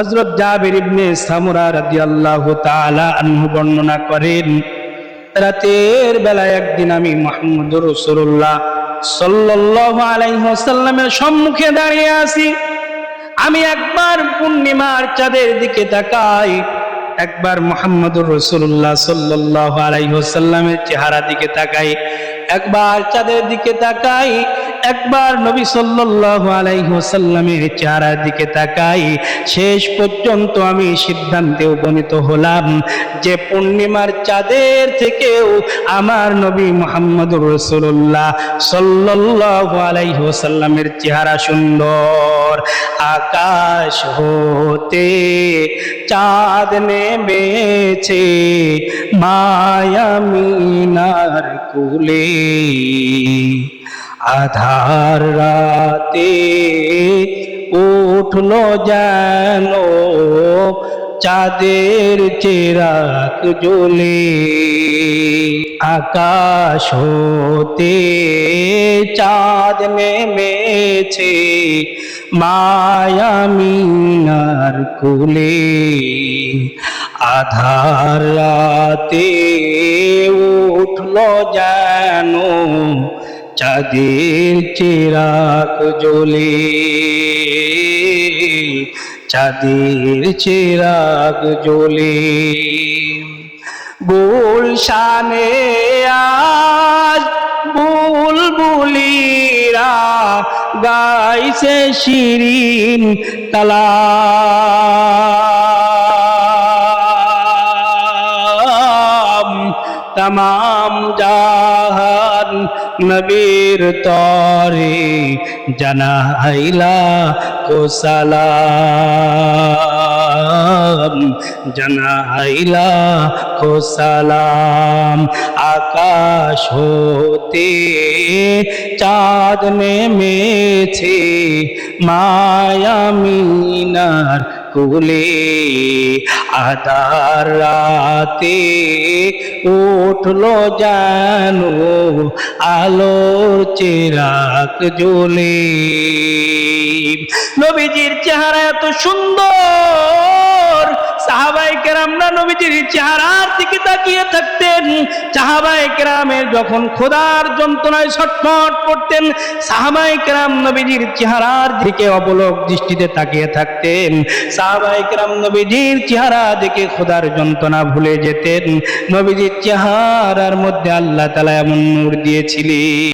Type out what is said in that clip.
হযরত জাবির ইবনে সামুরা রাদিয়াল্লাহু তাআলা আনহু বর্ণনা করেন, রাতের বেলায় একদিন আমি মুহাম্মদুর রাসূলুল্লাহ সাল্লাল্লাহু আলাইহি ওয়াসাল্লামের সম্মুখে দাঁড়িয়ে আছি। আমি একবার পূর্ণিমার চাঁদের দিকে তাকাই, একবার মুহাম্মদুর রাসূলুল্লাহ সাল্লাল্লাহু আলাইহি ওয়াসাল্লামের চেহারা দিকে তাকাই, একবার চাঁদের দিকে তাকাই, একবার নবী সাল্লাল্লাহু আলাইহি ওয়াসাল্লামের চেহারার দিকে তাকাই। শেষ পর্যন্ত আমি সিদ্ধান্তে উপনীত হলাম যে পূর্ণিমার চাঁদের থেকেও আমার নবী মুহাম্মদুর রাসূলুল্লাহ সাল্লাল্লাহু আলাইহি ওয়াসাল্লামের চেহারা সুন্দর। আকাশ হতে চাঁদ নেমেছে মায়ামিনার কুলে, আধার রাতে উঠলো যেন চাঁদের চিরাগ জ্বলে। আকাশ হতে চাঁদ নেমেছে মায়ামিনার কুলে, আধার রাতে উঠলো যেন চাঁদের চিরাগ জ্বলে, চাঁদের চিরাগ জ্বলে। গুলশানে আজ বুলবুলিরা গাইছে শিরিন কালাম, तमाम জাহান নবীর তরে জানাইলা কো সালাম, জানাইলা কো সালাম। আকাশ হতে চাঁদ নেমেছে মায়ামিনার কুলে, আধার রাতে উঠলো যেন আলোর চিরাগ জ্বলে। নবীজির চেহারা এত সুন্দর, সাহাবায়ে কেরামরা নবীজির চেহারার দিকে তাকিয়ে থাকতেন। সাহাবায়ে কেরামের যখন খোদার যন্ত্রণায় ছটফট করতেন, সাহাবায়ে কেরাম নবীজির চেহারার দিকে অবলোক দৃষ্টিতে তাকিয়ে থাকতেন। সাহাবায়ে কেরাম নবীজির চেহারা দেখে খোদার যন্ত্রণা ভুলে যেতেন। নবীজির চেহারার মধ্যে আল্লাহ তাআলা এমন নূর দিয়েছিলেন।